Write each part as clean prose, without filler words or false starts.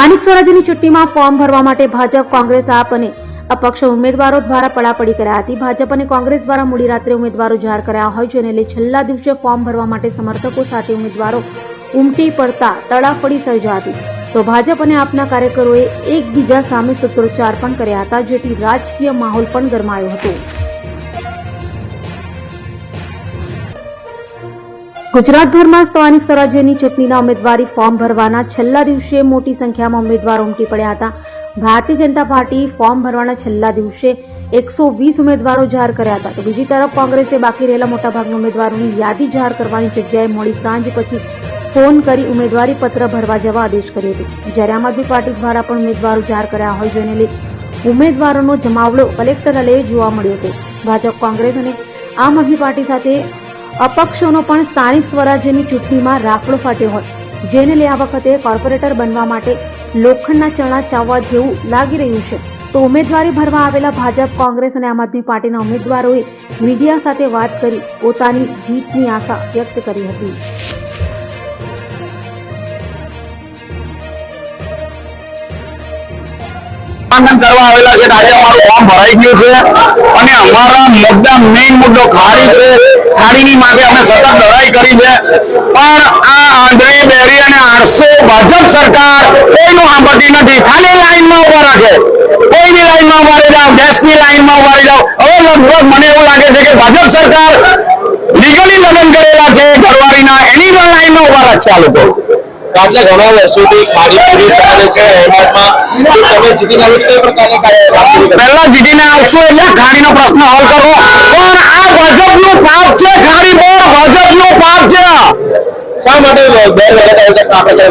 સ્થાનિક સ્વરાજ્યની ચૂંટણીમાં ફોર્મ ભરવા માટે ભાજપ, કોંગ્રેસ, આપ અને અપક્ષ ઉમેદવારો દ્વારા પડાપડી કરાઈ હતી। ભાજપ અને કોંગ્રેસ દ્વારા મોડી રાત્રે ઉમેદવારો જાહેર કર્યા હોય જેને લઈ છેલ્લા દિવસે ફોર્મ ભરવા માટે સમર્થકો સાથે ઉમેદવારો ઉમટી પડતા તડાફડી સર્જાઈ હતી। તો ભાજપ અને આપના કાર્યકરોએ એકબીજા સામે સૂત્રોચ્ચાર પણ કર્યા હતા, જેથી રાજકીય માહોલ પણ ગરમાયો હતો। ગુજરાતભરમાં સ્થાનિક સ્વરાજ્યની ચૂંટણીના ઉમેદવારી ફોર્મ ભરવાના છેલ્લા દિવસે મોટી સંખ્યામાં ઉમેદવારો ઉમટી પડ્યા હતા। ભારતીય જનતા પાર્ટી ફોર્મ ભરવાના છેલ્લા દિવસે 120 ઉમેદવારો જાહેર કર્યા હતા, તો બીજી તરફ કોંગ્રેસે બાકી રહેલા મોટાભાગના ઉમેદવારોની યાદી જાહેર કરવાની જગ્યાએ મોડી સાંજ પછી ફોન કરી ઉમેદવારી પત્ર ભરવા જવા આદેશ કર્યો હતો। જ્યારે આમ આદમી પાર્ટી દ્વારા પણ ઉમેદવારો જાહેર કર્યા હોય જેને લઈ ઉમેદવારોનો જમાવડો કલેક્ટરાલયે જોવા મળ્યો હતો। ભાજપ, કોંગ્રેસ અને આમ આદમી પાર્ટી સાથે અપક્ષોનો પણ સ્થાનિક સ્વરાજ્યની ચૂંટણીમાં રાફડો ફાટ્યો હોય, જેને લઈ આ વખતે કોર્પોરેટર બનવા માટે લોખંડના ચણા ચાવવા જેવું લાગી રહ્યું છે। તો ઉમેદવારી ભરવા આવેલા ભાજપ, કોંગ્રેસ અને આમ આદમી પાર્ટીના ઉમેદવારોએ મીડિયા સાથે વાત કરી પોતાની જીતની આશા વ્યક્ત કરી હતી। કરવા આવેલા છે આજે અમારું ફોર્મ ભરાઈ ગયું છે અને અમારા મુદ્દા મેઇન મુદ્દો ખાડી છે। ખાડીની માટે અમે સતત લડાઈ કરી છે, પણ આ આંધળી બેરી અને 800 ભાજપ સરકાર કોઈનું સાંભળતી નથી। ખાલી લાઈનમાં ઉભા રાખે, કોઈની લાઈનમાં ઉભા રહી જાઓ, ગેસની લાઈનમાં ઉભા રહી જાઓ। હવે લગભગ મને એવું લાગે છે કે ભાજપ સરકાર લીગલી લગ્ન કરેલા છે ઘરવાળીના, એની પણ લાઈનમાં ઉભા રાખશે આ લોકો। આટલા ઘણા વર્ષોથી ખાડી પૂરી ચાલે છે હેમતમાં, તમે જીતીને આવે કઈ પ્રકારની પહેલા જીતીને આવશું એટલે ખાડીનો પ્રશ્ન હલ કરવો, પણ આ ભાજપનું પાપ છે। ખાડી પર ભાજપનું પાપ છે। શા માટે બે વખત આપણે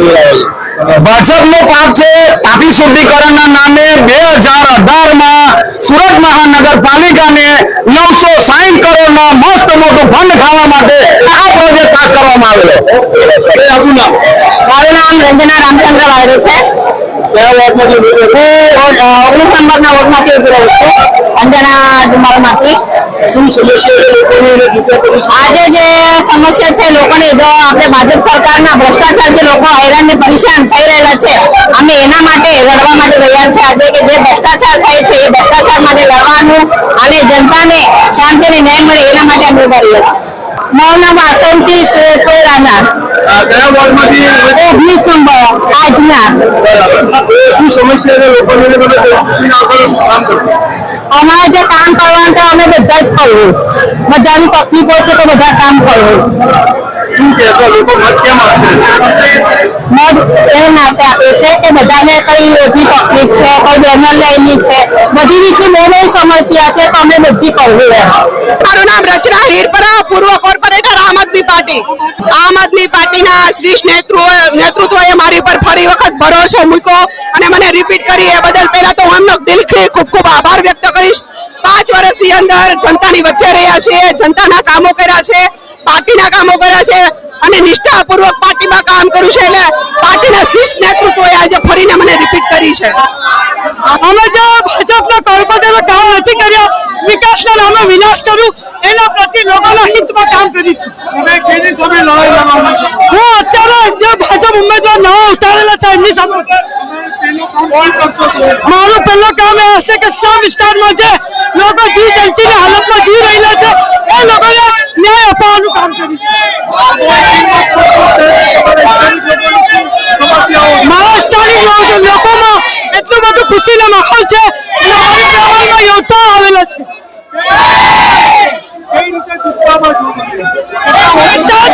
ભાજપનું પાપ છે। તાપી શુદ્ધિકરણના નામે 2018માં સુરત મહાનગરપાલિકાને 960 કરોડનો મસ્ત મોટું ફંડ ખાવા માટે આ પ્રોજેક્ટ પાસ કરવામાં આવેલો। આપનું નામ? મારું નામ રંજના રામચંદ્ર વાયરે છે। કયા વોર્ડમાંથી? હું 19 નંબરના વોર્ડમાંથી ઉભી રહું છું, અંજના ડુમાલમાંથી। શું સમસ્યા આજે જે સમસ્યા છે લોકોની, જો આપણે ભાજપ સરકારના ભ્રષ્ટાચારથી લોકો હેરાન ને પરેશાન થઈ રહેલા છે, અમે એના માટે લડવા માટે તૈયાર છે આજે કે જે ભ્રષ્ટાચાર થાય છે એ ભ્રષ્ટાચાર માટે લડવાનું અને જનતાને શાંતિ અને ન્યાય મળે એના માટે અમે ઉભા રહીએ છીએ। મારું નામ આસંતી સુરેશભાઈ રાણા, કયા વોર્ડમાંથી? 19 નંબર આજના। શું સમસ્યા લોકોને અમારે જે કામ કરવાનું તો અમે બધા જ કરવું, બધાની તકલીફો છે તો બધા કામ કરવું। શું કહેતો લોકો મત કેમ આપશે? મત એ નાતે આપે છે કે બધાને કઈ રોજની તકલીફ છે, કોઈ જનરલ લાઈનની છે, બધી રીતની બહુ બહુ સમસ્યા છે તો અમે બધી કરવું। મારું નામ રચના હીરપરા, પૂર્વ કોર્પોરેટર, આમ આદમી પાર્ટી। આમ આદમી પાર્ટીના શ્રેષ્ઠ નેતૃત્વએ મારી પર ફરી વખત ભરોસો મૂક્યો અને મને રિપીટ કરી, એ બદલ પહેલા તો હું એમનો દિલથી ખૂબ ખૂબ આભાર વ્યક્ત કરીશ। 5 વર્ષની અંદર જનતાની વચ્ચે રહ્યા છે, જનતાના કામો કર્યા છે, પાર્ટીના કામો કર્યા છે અને નિષ્ઠાપૂર્વક પાર્ટીમાં કામ કર્યું છે, એટલે પાર્ટીના શીર્ષ નેતૃત્વએ આજે ફરીને મને રિપીટ કરી છે। અમે જે ભાજપના કોર્પોરેટરો કામ નથી કર્યા, વિકાસના નામે વિનાશ કર્યું, એના પ્રત્યે લોકોના હિતમાં કામ કરીશું। હું અત્યારે જે ભાજપ ઉમેદવાર નવા ઉતારેલા છે એમની સામે મારું પહેલું કામ એ હશે કે સૌ વિસ્તારમાં જે લોકો જીવ જંતુની હાલતમાં જીવી રહેલા છે એ લોકોને ન્યાય અપાવવાનું કામ કરીશું। મારા સ્થાનિક લોકોમાં એટલું બધું ખુશીનો માહોલ છે અને મારી પ્રમાણમાં યોદ્ધા આવેલા છે।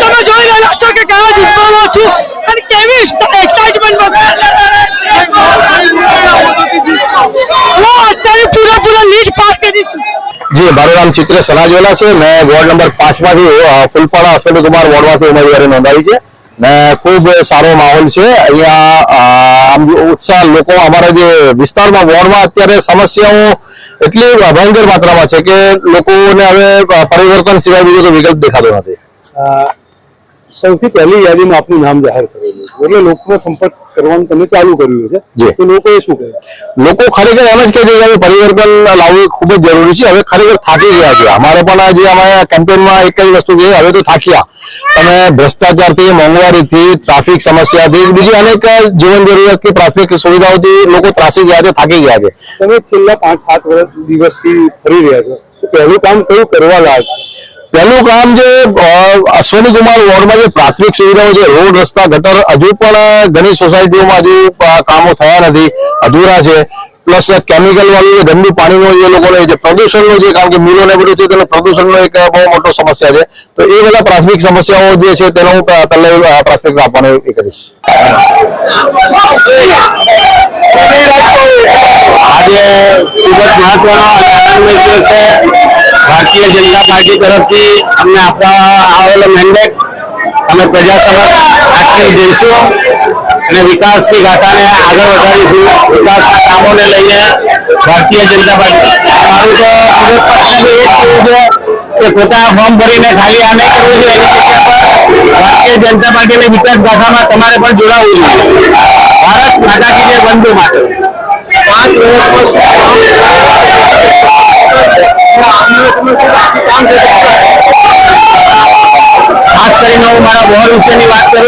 તમે જોઈ રહ્યા છો કે કેવા જુસ્સામાં છું અને કેવી એક્સાઇટમેન્ટમાં હું અત્યારે પૂરા લીડ પાસ કરીશું। જી, મારું નામ ચિત્ર સનાજવાલા છે। મેં વોર્ડ નંબર 5 માંથી ફૂલપાડા અશ્વની કુમાર વોર્ડમાંથી ઉમેદવારી નોંધાવી છે ને ખૂબ સારો માહોલ છે અહીંયા। આમ ઉત્સાહ લોકો અમારા જે વિસ્તારમાં વોર્ડમાં અત્યારે સમસ્યાઓ એટલી ભયંકર માત્રામાં છે કે લોકોને હવે પરિવર્તન સિવાય બીજો તો વિકલ્પ દેખાતો નથી। સૌથી પહેલી યાદીમાં આપનું નામ જાહેર કરેલું છે એટલે લોકોનો સંપર્ક કરવાનું તમે ચાલુ કર્યું છે તો લોકોએ શું કહ્યું? લોકો ખરેખર એમ જ કહે છે કે હવે પરિવર્તન લાવવું એ ખૂબ જ જરૂરી છે. હવે ખરેખર થાકી ગયા છે. અમારે પણ આજે અમે કેમ્પેનમાં એક જ વસ્તુ છે, હવે તો થાક્યા. તમે ભ્રષ્ટાચારથી, મોંઘવારીથી, ટ્રાફિક સમસ્યાથી, બીજી અનેક જીવન જરૂરિયાત કે પ્રાથમિક સુવિધાઓથી લોકો ત્રાસી ગયા છે, થાકી ગયા છે. તમે છેલ્લા 5-7 દિવસથી ફરી રહ્યા છો તો પહેલું કામ કયું કરવા લાયક? પહેલું કામ જે અશ્વની કુમાર વોર્ડમાં જે પ્રાથમિક સુવિધાઓ છે, રોડ, રસ્તા, ગટર, હજુ પણ ઘણી સોસાયટીઓમાં હજુ કામો થયા નથી, અધૂરા છે. પ્લસ કેમિકલ વાળું જે ગંદુ પાણીનો જે લોકોને જે પ્રદૂષણનો જે, કારણ કે મિલો ને બધું છે તેનો પ્રદૂષણનો એક બહુ મોટો સમસ્યા છે. તો એ બધા પ્રાથમિક સમસ્યાઓ જે છે તેનો હું પહેલા પ્રાથમિકતા આપવાનો એ કરીશ. આજે ખૂબ જ મહત્વનો અને આનંદમય દિવસ છે. ભારતીય જનતા પાર્ટી તરફથી અમને આપવામાં આવેલો મેન્ડેટ અમે પ્રજા સમક્ષ આટલી જઈશું અને વિકાસની ગાથાને આગળ વધારીશું. વિકાસના કામોને લઈને ભારતીય જનતા પાર્ટી, મારું તો વિરોધ પક્ષને એ જ કહેવું છે કે પોતાના ફોર્મ ભરીને ખાલી આ નહીં કરવું જોઈએ. એની જગ્યા પર ભારતીય જનતા પાર્ટીની વિકાસ ગાથામાં તમારે પણ જોડાવવું જોઈએ. ભારત માતા કી જય વંદે માતરમ. 5 ખાસ કરીને હું મારા વોર્ડ વિશેની વાત કરું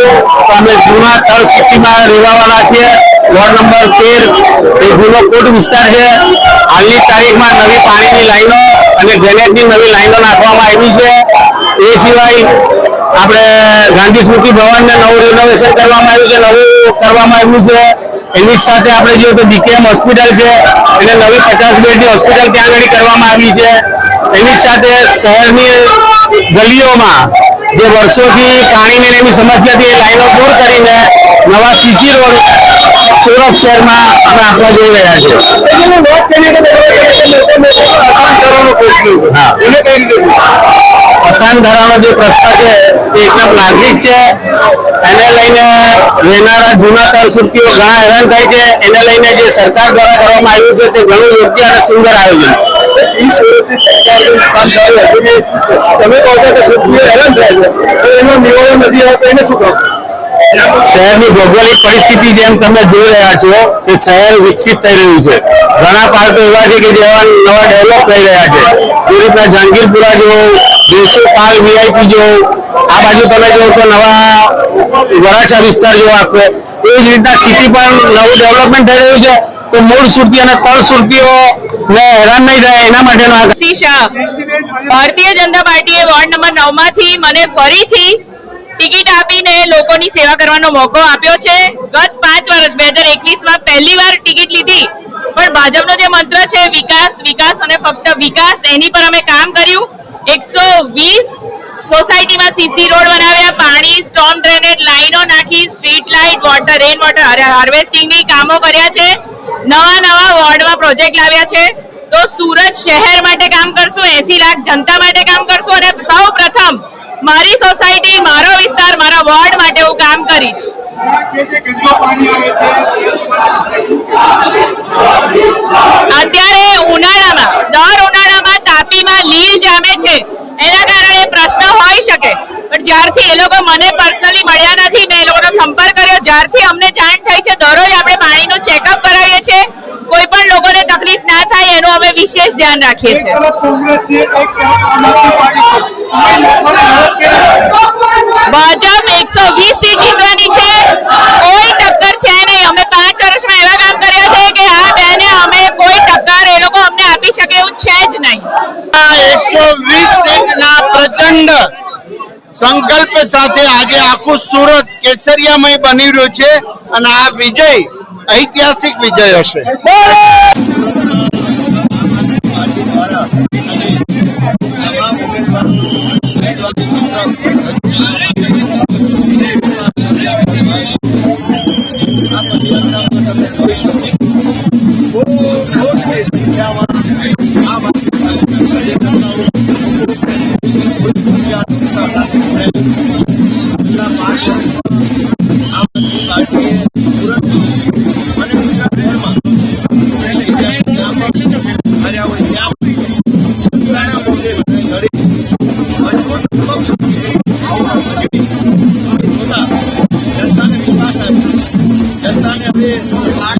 તો અમે જૂના તળ સિટીમાં રહેવાવાળા છીએ. વોર્ડ નંબર 13 એ જૂનો કોટ વિસ્તાર છે. હાલની તારીખમાં નવી પાણીની લાઈનો અને ડ્રેનેજની નવી લાઈનો નાખવામાં આવી છે. એ સિવાય આપણે ગાંધી સ્મૃતિ ભવનને નવું રિનોવેશન કરવામાં આવ્યું છે, નવું કરવામાં આવ્યું છે. એની જ સાથે આપણે જોઈએ તો ડીકેએમ હોસ્પિટલ છે, એને નવી 50 બેડની હોસ્પિટલ ત્યાં આગળ કરવામાં આવી છે. એની જ સાથે શહેરની ગલીઓમાં જે વર્ષોથી પાણીની એવી સમસ્યા હતી એ લાઈનો દૂર કરીને નવા સીસી રોડ સુરત શહેરમાં અમે આપવા જઈ રહ્યા છીએ. પસંદ ધરાવવાનો જે પ્રશ્ન છે તે એકદમ નાગરિક છે. એને લઈને રહેનારા જૂના તર સુરતીઓ ઘણા હેરાન થાય છે. એને લઈને જે સરકાર દ્વારા કરવામાં આવ્યું છે તે ઘણું યોગ્ય અને સુંદર આયોજન. તમે કહો છો કે સુરતીઓ હેરાન થાય છે, એનો નિવારણ નથી આવતો, એને શું કહો? શહેરની ભૌગોલિક પરિસ્થિતિ જેમ તમે જોઈ રહ્યા છો કે શહેર વિકસિત થઈ રહ્યું છે. ઘણા પાર્કો એવા છે કે જેવા નવા ડેવલપ થઈ રહ્યા છે. એ રીતના જહાંગીરપુરા જેવો, દેશો પાલ VIP જેવો, આ બાજુ તમે જો તો નવા વરાછા વિસ્તાર જેવો આખો, એ જ રીતના સિટી પણ નવું ડેવલપમેન્ટ થઈ રહ્યું છે. તો મૂળ સુરતી અને તળ સુરતીઓ હેરાન નહીં થાય એના માટેનો ભારતીય જનતા પાર્ટીએ વોર્ડ નંબર 9 માંથી મને ફરીથી ટિકિટ આપીને લોકોની સેવા કરવાનો મોકો આપ્યો છે. ગત 5 વર્ષ 2021માં પહેલી વાર ટિકિટ લીધી, પણ ભાજપનો જે મંત્ર છે વિકાસ, વિકાસ અને ફક્ત વિકાસ, એની પર અમે કામ કર્યું. 120 સોસાયટીમાં સીસી રોડ બનાવ્યા, પાણી, સ્ટોર્મ ડ્રેનેજ લાઈનો નાખી, street light, water, rain water હાર્વેસ્ટિંગની કામો કર્યા છે. નવા વોર્ડમાં પ્રોજેક્ટ લાવ્યા છે. તો સુરત શહેર માટે કામ કરશું, 80 લાખ જનતા માટે કામ કરશું અને સૌ પ્રથમ મારી સોસાયટી, મારો વિસ્તાર, મારા વોર્ડ માટે હું કામ કરીશ. અત્યારે ઉનાળામાં, દર ઉનાળામાં તાપીમાં લીલ જામે છે, એના કારણે પ્રશ્ન હોઈ શકે. પણ જ્યારથી એ લોકો મને પર્સનલી મળ્યા નથી, મેં એ લોકોનો સંપર્ક કર્યો, જ્યારથી અમને જાણ થઈ છે, દરરોજ આપણે પાણીનું ચેકઅપ કરાવીએ છીએ. કોઈ પણ લોકોને તકલીફ ના થાય એનું અમે વિશેષ ધ્યાન રાખીએ છીએ. ભાજપ 120 સીટ જીતવાની છે, કોઈ ટક્કર છે નહીં. અમે 5 વર્ષમાં એવા કામ કર્યા છે કે આ બેને અમે કોઈ ટક્કર એ લોકો અમને આપી શકે એવું છે જ નહીં. 120 સીટના પ્રચંડ સંકલ્પ સાથે આજે આખું સુરત કેસરિયામય બની રહ્યું છે અને આ વિજય ઐતિહાસિક વિજય હશે. અને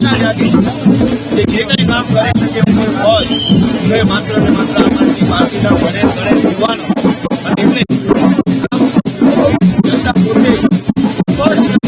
આશા જાગી કે જે કંઈ કામ કરી શકે એવું કોઈ હોય તો એ માત્ર ને માત્ર આમ આદમી પાર્ટીના વડે ગણે યુવાનો અને એમને જનતા પોતે સ્પષ્ટ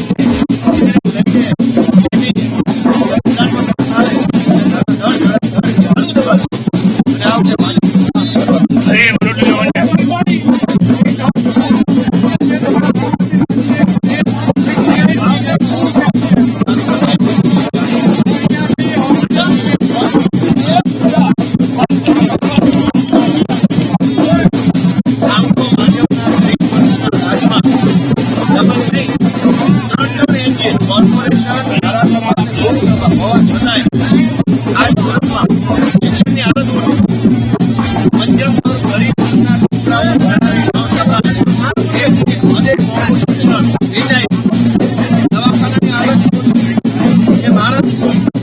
શિક્ષણની હાલત ઓછી મધ્યમ વર્ગ ગરીબ વર્ગના છોકરાઓ ભણાવી ન શકાય એ મોટું શિક્ષણ વેચાય દવાખાનાની હાલત એ માણસ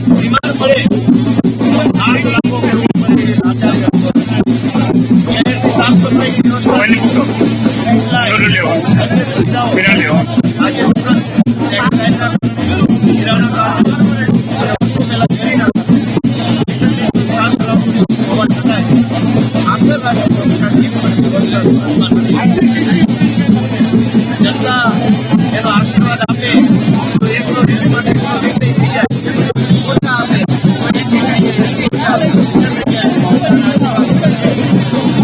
બીમાર પડે તો 8 લાખો કરવી પડે આચાર્ય શહેરની સાફ સફાઈની વ્યવસ્થા અન્ય સુવિધાઓ આજે સુરત ટેક્સટાઇલના કિરાણા કારખાના વર્ષો પહેલા કરી જનતા એનો આશીર્વાદ આપે તો 120 માં 120